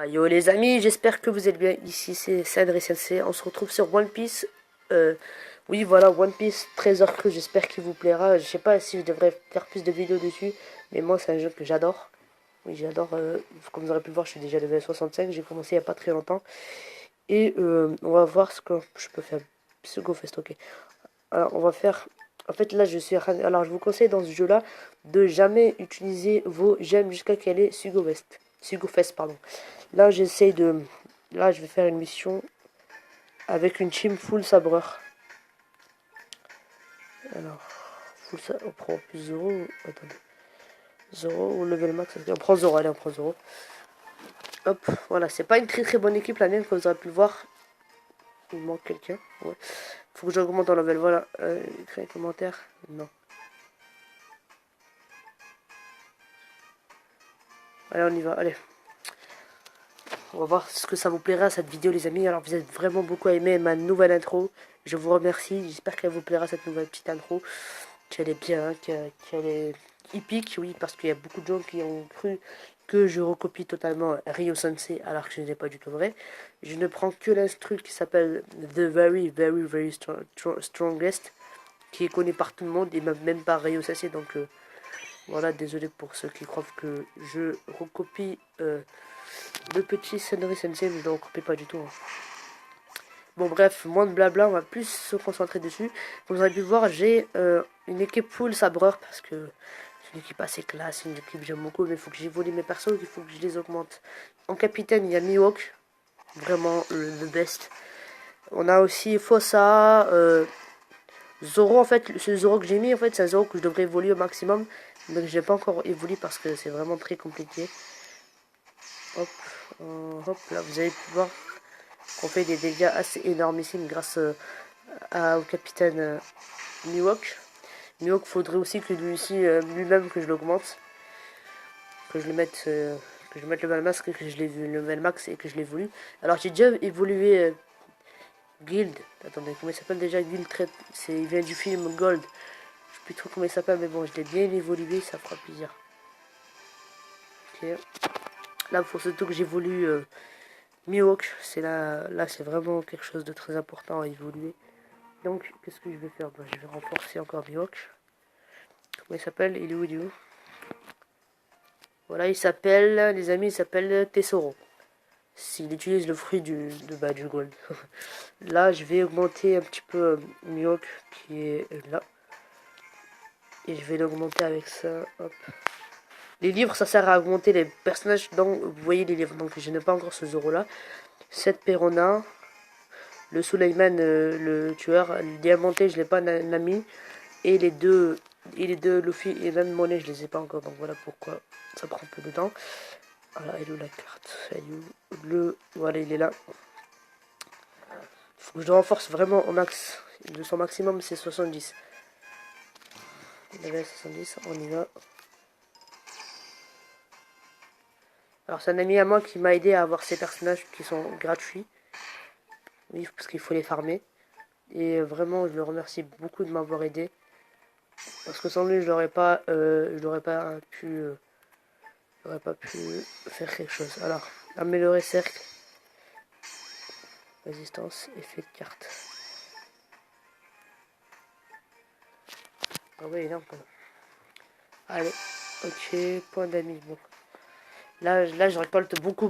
Yo les amis, j'espère que vous êtes bien. Ici c'est Sadr SLC. On se retrouve sur One Piece. Euh, oui voilà, One Piece Trésor Cru. J'espère qu'il vous plaira. Je sais pas si je devrais faire plus de vidéos dessus, mais moi c'est un jeu que j'adore. Oui j'adore. Comme vous aurez pu le voir, je suis déjà level 65. J'ai commencé il y a pas très longtemps. Et on va voir ce que je peux faire. Psycho Fest, ok. Alors on va faire. En fait là je suis. Alors je vous conseille dans ce jeu là de jamais utiliser vos gemmes jusqu'à qu'elle ait Sugo West. Sugo Fest, pardon. Là, j'essaye de. Là, je vais faire une mission avec une team full sabreur. Alors, on prend plus Zoro. Attendez. Zoro ou level max. On prend Zoro, allez, on prend Zoro. Hop, voilà, c'est pas une très très bonne équipe la mienne, comme vous aurez pu le voir. Il manque quelqu'un. Ouais. Faut que j'augmente en level, voilà. Écrire un commentaire. Non. Allez, on y va, allez. On va voir ce que ça vous plaira cette vidéo les amis. Alors vous êtes vraiment beaucoup aimé ma nouvelle intro. Je vous remercie. J'espère qu'elle vous plaira cette nouvelle petite intro. Qu'elle est bien, qu'elle est épique, oui, parce qu'il y a beaucoup de gens qui ont cru que je recopie totalement Ryo Sensei alors que ce n'est pas du tout vrai. Je ne prends que l'instru qui s'appelle The Very Very Very Strongest, qui est connu par tout le monde et même par Ryo Sensei. Donc voilà, désolé pour ceux qui croient que je recopie le petit Senri Sensei, mais je ne le recopie pas du tout. Hein. Bon bref, moins de blabla, on va plus se concentrer dessus. Comme vous avez pu voir, j'ai une équipe full sabreur parce que c'est une équipe assez classe, une équipe que j'aime beaucoup, mais il faut que j'évolue mes persos, il faut que je les augmente. En capitaine, il y a Mihawk, vraiment le best. On a aussi Fossa, Zoro en fait, ce Zoro que j'ai mis en fait, c'est un Zoro que je devrais évoluer au maximum, mais que je n'ai pas encore évolué parce que c'est vraiment très compliqué. Hop, hop, là vous avez pu voir qu'on fait des dégâts assez énormissimes grâce au capitaine Mihawk. Mihawk, faudrait aussi que lui-même que je l'augmente, que je le mette, que je mette le max et que je l'ai vu le max et que je l'évolue. Alors j'ai déjà évolué Guild. Attendez, comment il s'appelle déjà Guild Trade. Il vient du film Gold. Je sais plus trop comment il s'appelle, mais bon, je l'ai bien évolué, ça fera plaisir. Ok. Là, il faut surtout que j'évolue Mihawk. Là, c'est vraiment quelque chose de très important à évoluer. Donc, qu'est-ce que je vais faire? Je vais renforcer encore Mihawk. Comment il s'appelle? Il est où? Voilà, il s'appelle, les amis, il s'appelle Tesoro. S'il utilise le fruit du gold. Là, je vais augmenter un petit peu Mihawk qui est là. Et je vais l'augmenter avec ça. Hop. Les livres, ça sert à augmenter les personnages. Donc, vous voyez les livres. Donc, je n'ai pas encore ce Zoro là. 7 Perona. Le Suleiman, le tueur. Le diamanté, je ne l'ai pas mis. Et les deux Luffy et même Monet, je les ai pas encore. Donc, voilà pourquoi ça prend un peu de temps. Voilà, elle est où la carte? Elle est où? Voilà, il est là. Faut que je le renforce vraiment au max. Son maximum, c'est 70. Level 70, on y va. Alors, c'est un ami à moi qui m'a aidé à avoir ces personnages qui sont gratuits. Oui, parce qu'il faut les farmer. Et vraiment, je le remercie beaucoup de m'avoir aidé. Parce que sans lui, je n'aurais pas pu faire quelque chose. Alors, améliorer cercle. Résistance, effet de carte. Ah oui, non, pardon. Allez, ok, point d'amis. Bon. Là, je récolte beaucoup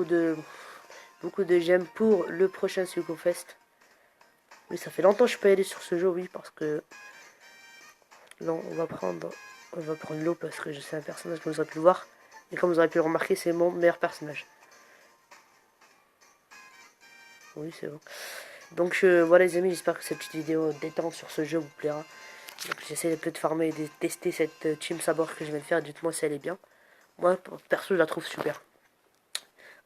de gemmes pour le prochain Sugo Fest. Oui, ça fait longtemps que je peux aller sur ce jeu, oui, parce que non, on va prendre l'eau parce que c'est un personnage que vous aurez pu le voir. Et comme vous aurez pu le remarquer, c'est mon meilleur personnage. Oui, c'est bon. Donc voilà les amis, j'espère que cette petite vidéo détente sur ce jeu vous plaira. J'essaie un peu de farmer et de tester cette team sabord que je viens de faire. Dites-moi si elle est bien. Moi, perso, je la trouve super.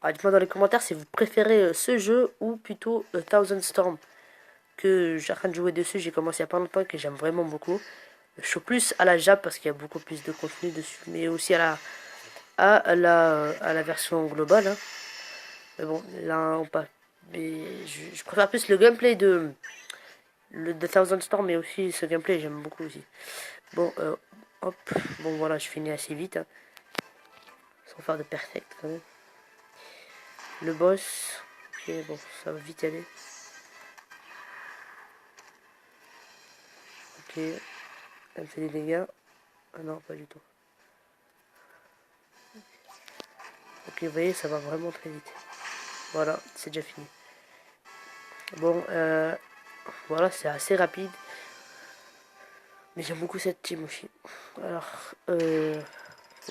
Alors dites-moi dans les commentaires si vous préférez ce jeu ou plutôt Thousand Storm. Que j'ai en train de jouer dessus, j'ai commencé il y a pas longtemps et que j'aime vraiment beaucoup. Je suis plus à la Jap parce qu'il y a beaucoup plus de contenu dessus, mais aussi à la version globale. Hein. Mais bon, là on passe. Mais je préfère plus le gameplay de Thousand Storm, mais aussi ce gameplay j'aime beaucoup aussi. Bon, hop, bon voilà, je finis assez vite, hein, sans faire de perfect quand même. Le boss. Ok, bon, ça va vite y aller. Ok, elle fait des dégâts. Ah non, pas du tout. Ok, vous voyez, ça va vraiment très vite. Voilà, c'est déjà fini. Bon, voilà, c'est assez rapide. Mais j'aime beaucoup cette team aussi. Alors, faut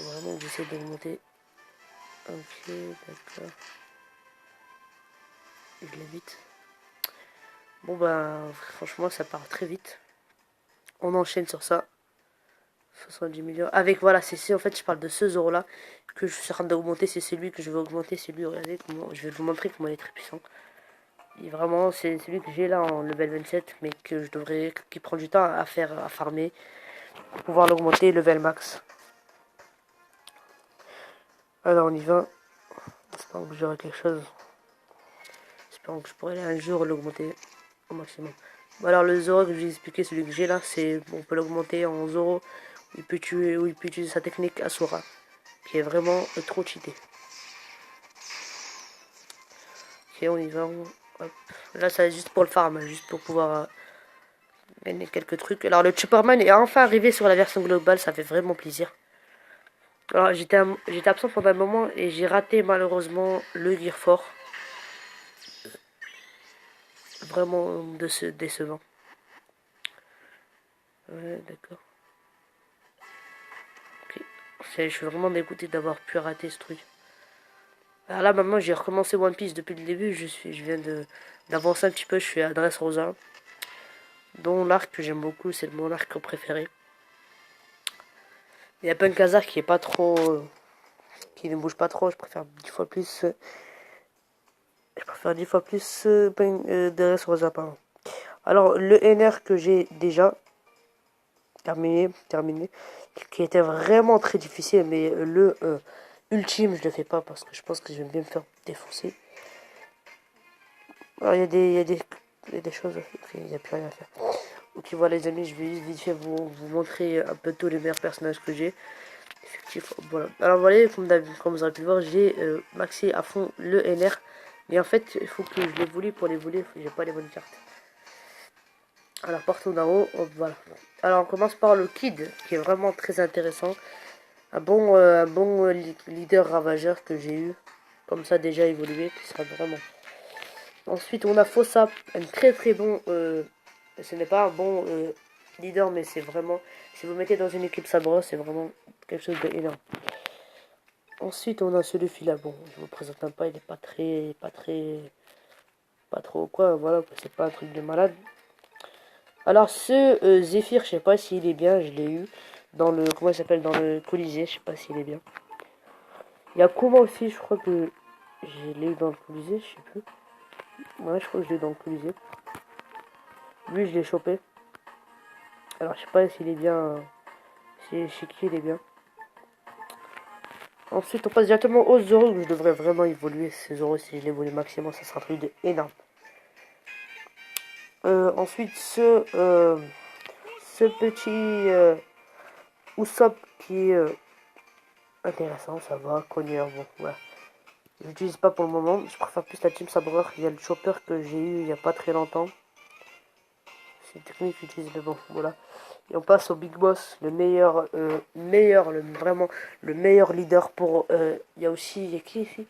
vraiment que j'essaie d'augmenter. Ok, d'accord. Je l'évite. Bon, bah, franchement, ça part très vite. On enchaîne sur ça. 70 millions. Avec, voilà, c'est en fait, je parle de ce Zoro là que je suis en train d'augmenter. C'est celui que je vais augmenter. C'est lui, regardez comment. Je vais vous montrer comment il est très puissant. Et vraiment, c'est celui que j'ai là en level 27, mais que je devrais. Qui prend du temps à faire, à farmer. Pour pouvoir l'augmenter level max. Alors, on y va. J'espère que j'aurai quelque chose. J'espère que je pourrai un jour l'augmenter au maximum. Bon, alors, le Zoro que je vous ai expliqué, celui que j'ai là, c'est. On peut l'augmenter en Zoro. Il peut tuer ou il peut utiliser sa technique Asura, qui est vraiment trop cheaté. Ok, on y va. Hop. Là, c'est juste pour le farm, juste pour pouvoir gagner quelques trucs. Alors, le Superman est enfin arrivé sur la version globale, ça fait vraiment plaisir. Alors, j'étais absent pendant un moment et j'ai raté malheureusement le Gear Fort. Vraiment décevant. Ouais, d'accord. Ok. Je suis vraiment dégoûté d'avoir pu rater ce truc. Alors là, maintenant, j'ai recommencé One Piece depuis le début. Je viens d'avancer un petit peu. Je suis à Dressrosa. Dont l'arc que j'aime beaucoup, c'est mon arc préféré. Il y a Punkazar qui est pas trop. Qui ne bouge pas trop. Je préfère 10 fois plus. Je préfère 10 fois plus Dressrosa, pardon. Alors, le NR que j'ai déjà terminé, qui était vraiment très difficile, mais le ultime, je le fais pas parce que je pense que je vais bien me faire défoncer. Alors, il y a des choses à faire. Il n'y a plus rien à faire. Ok, voilà les amis, je vais juste vite fait vous montrer un peu tous les meilleurs personnages que j'ai. Effectivement, voilà. Alors voilà, comme vous avez pu voir, j'ai maxé à fond le NR. Mais en fait, il faut que je les voulais pour les voler, j'ai pas les bonnes cartes. Alors partout d'en haut, hop, voilà. Alors on commence par le Kid, qui est vraiment très intéressant. Un bon leader ravageur que j'ai eu, comme ça déjà évolué, qui sera vraiment. Ensuite on a Fossa, un très très bon, ce n'est pas un bon leader, mais c'est vraiment, si vous mettez dans une équipe Sabra, c'est vraiment quelque chose d'énorme. Ensuite on a celui là, bon, je vous présente un pas, il est pas trop quoi, voilà, c'est pas un truc de malade. Alors ce Zephyr, je sais pas s'il est bien, je l'ai eu dans le, comment il s'appelle, dans le Colisée, je sais pas s'il est bien. Il y a Kuma aussi, je crois que je l'ai eu dans le Colisée, je sais plus. Ouais, je crois que je l'ai eu dans le Colisée. Lui, je l'ai chopé. Alors je sais pas s'il est bien, chez qui il est bien. Ensuite on passe directement aux Zoro, où je devrais vraiment évoluer. Ces Zoro, si je l'évolue maximum, ça sera un truc énorme. Ensuite ce petit Usopp qui est intéressant, ça va, Connier, bon, voilà. Je l'utilise pas pour le moment, je préfère plus la Team Sabreur. Il y a le chopper que j'ai eu il y a pas très longtemps. C'est une technique que j'utilise, mais bon, voilà. Et on passe au Big Boss, le vraiment le meilleur leader pour. Il y a aussi, il y a qui ici?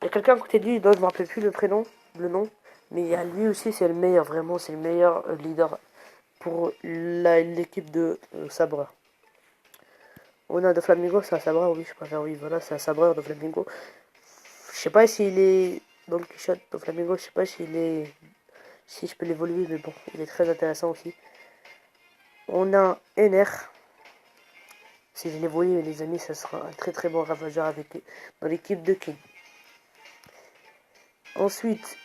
Il y a quelqu'un à côté de lui, je ne me rappelle plus le nom, mais il y a lui aussi, c'est le meilleur, vraiment, c'est le meilleur leader pour l'équipe de Sabreur. On a de Flamingo, c'est un sabreur, oui, je préfère, oui, voilà, c'est un sabreur de Flamingo. Je sais pas s'il est dans le Quichotte de Flamingo, je sais pas s'il est. Si je peux l'évoluer, mais bon, il est très intéressant aussi. On a un NR. Si je l'évolue, les amis, ça sera un très très bon ravageur dans l'équipe de King. Ensuite,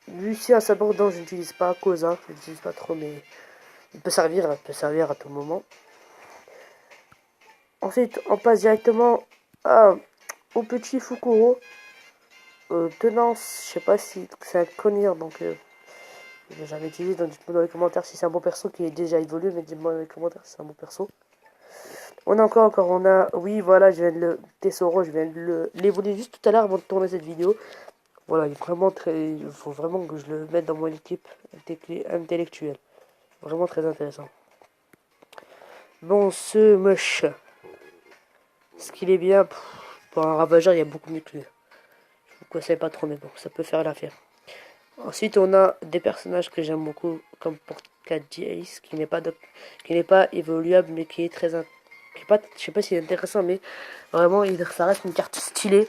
Lucien Sabordon, je n'utilise pas Cosa, je n'utilise pas trop, mais il peut servir à tout moment. Ensuite, on passe directement au petit Fukuro. Tenance, je sais pas si c'est un connard, donc j'avais utilisé, dites-moi dans les commentaires si c'est un bon perso qui est déjà évolué, mais dites-moi dans les commentaires si c'est un bon perso. On a on a, oui voilà, je viens de le Tessoro, je viens de l'évoluer juste tout à l'heure avant de tourner cette vidéo. Voilà, il est vraiment très... Il faut vraiment que je le mette dans mon équipe intellectuelle. Vraiment très intéressant. Bon, ce moche. Ce qu'il est bien... Pour un ravageur, il y a beaucoup mieux que lui. Je vous conseille pas trop, mais bon, ça peut faire l'affaire. Ensuite, on a des personnages que j'aime beaucoup, comme pour Ace, qui n'est pas évoluable, mais qui est très... Qui est pas, je sais pas s'il est intéressant, mais vraiment, ça reste une carte stylée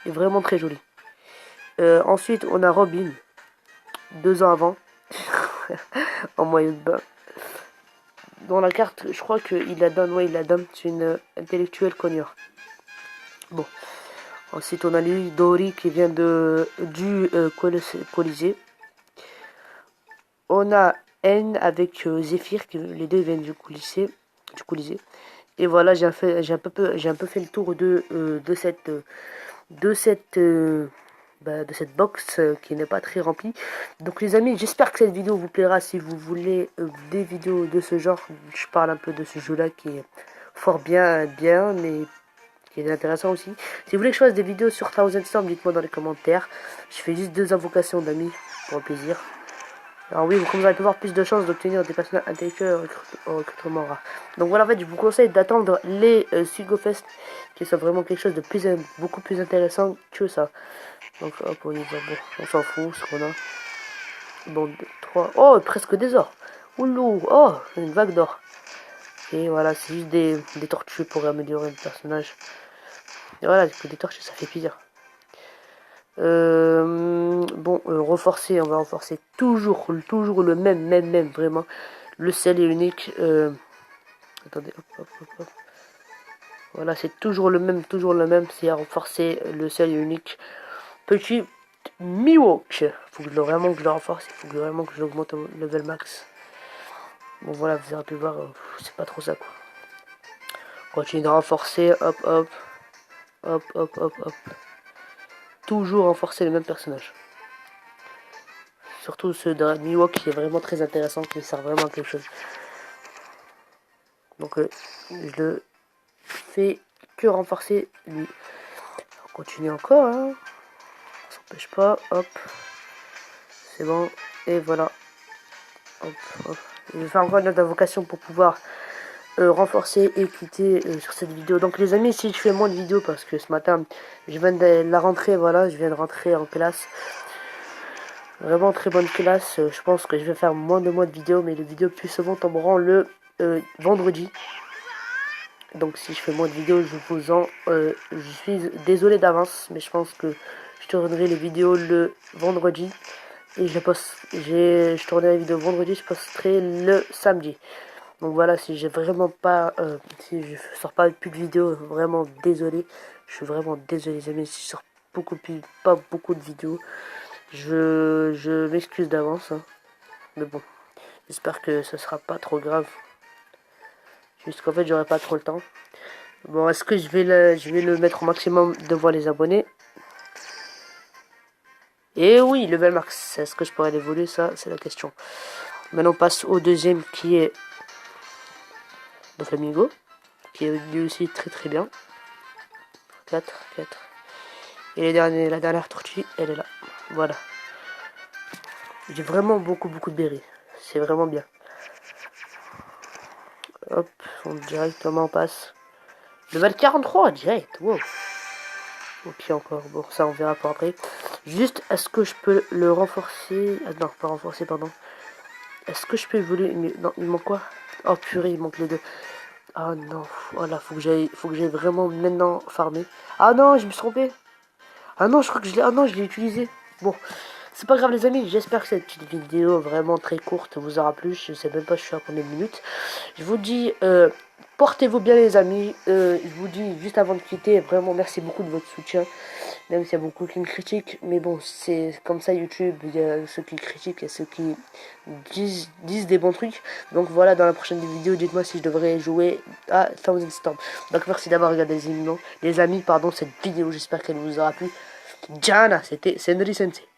et vraiment très jolie. Ensuite, on a Robin, 2 ans avant, en moyen de bain. Dans la carte, je crois qu'il la donne, ouais, il la donne, c'est une intellectuelle cogneur. Bon. Ensuite, on a lui, Dory, qui vient du Colisée. On a N avec Zephyr, qui les deux viennent du Colisée. Et voilà, j'ai un peu fait le tour de cette box qui n'est pas très remplie. Donc les amis, j'espère que cette vidéo vous plaira. Si vous voulez des vidéos de ce genre, je parle un peu de ce jeu là qui est fort bien, mais qui est intéressant aussi. Si vous voulez que je fasse des vidéos sur Thousand Storm, dites-moi dans les commentaires. Je fais juste 2 invocations d'amis pour le plaisir. Alors oui, comme vous allez avoir plus de chances d'obtenir des personnages intellectuels au recrutement rare. Donc voilà, en fait, je vous conseille d'attendre les Sugofest, qui sont vraiment quelque chose de beaucoup plus intéressant que ça. Donc hop, on y va, bon, on s'en fout, ce qu'on a. Bon, 2, 3, oh, presque des ors. Oulou, oh, une vague d'or. Et voilà, c'est juste des tortues pour améliorer le personnage. Et voilà, que des tortues, ça fait plaisir. Bon, renforcer, on va renforcer toujours le même, vraiment. Le seul et unique. Attendez, hop. Voilà, c'est toujours le même, c'est à renforcer le seul et unique petit Miwok. Faut que vraiment que je le renforce, il faut vraiment que je l'augmente au level max. Bon voilà, vous avez pu voir, c'est pas trop ça quoi. Continue de renforcer, hop. Toujours renforcer le même personnage. Surtout ce de Miwok qui est vraiment très intéressant, qui sert vraiment à quelque chose. Donc je le fais que renforcer lui. On continue encore, hein. On s'empêche pas, hop. C'est bon, et voilà. Hop. Je vais faire encore une autre invocation pour pouvoir renforcer et quitter sur cette vidéo. Donc les amis, si je fais moins de vidéos parce que ce matin je viens de la rentrée, voilà, je viens de rentrer en classe. Vraiment très bonne classe. Je pense que je vais faire moins de vidéos, mais les vidéos plus souvent tomberont le vendredi. Donc si je fais moins de vidéos, je suis désolé d'avance, mais je pense que je tournerai les vidéos le vendredi. Et je tournerai les vidéos vendredi, je posterai le samedi. Donc voilà, si j'ai vraiment pas, si je sors pas plus de vidéos, vraiment désolé. Je suis vraiment désolé les amis, si je sors pas beaucoup de vidéos. Je m'excuse d'avance, hein. Mais bon, j'espère que ce sera pas trop grave. Juste qu'en fait, j'aurai pas trop le temps. Bon, est-ce que je vais le mettre au maximum devant les abonnés? Et oui, level max. Est-ce que je pourrais l'évoluer? Ça, c'est la question. Maintenant, on passe au deuxième qui est le Flamingo, qui est lui aussi très bien. 4. Et la dernière tortue, elle est là. Voilà. J'ai vraiment beaucoup de berries. C'est vraiment bien. Hop, directement on passe. Level 43, direct. Wow. Ok, encore. Bon, ça on verra pour après. Juste, est-ce que je peux le renforcer? Ah, non, pas renforcer, pardon. Est-ce que je peux évoluer? Non, il manque quoi? Oh purée, il manque les deux. Ah non, voilà, faut que j'aille vraiment maintenant farmer. Ah non, je me suis trompé. Ah non, je crois que je l'ai utilisé. Bon, c'est pas grave les amis, j'espère que cette petite vidéo vraiment très courte vous aura plu. Je sais même pas je suis à combien de minutes. Je vous dis, portez-vous bien les amis. Je vous dis juste avant de quitter, vraiment merci beaucoup de votre soutien. Même s'il y a beaucoup qui me critiquent. Mais bon, c'est comme ça YouTube. Il y a ceux qui critiquent et ceux qui disent des bons trucs. Donc voilà, dans la prochaine vidéo, dites-moi si je devrais jouer à Thousand Storm. Donc merci d'avoir regardé les amis, pardon, cette vidéo. J'espère qu'elle vous aura plu. Jana, c'était Senri Sensei.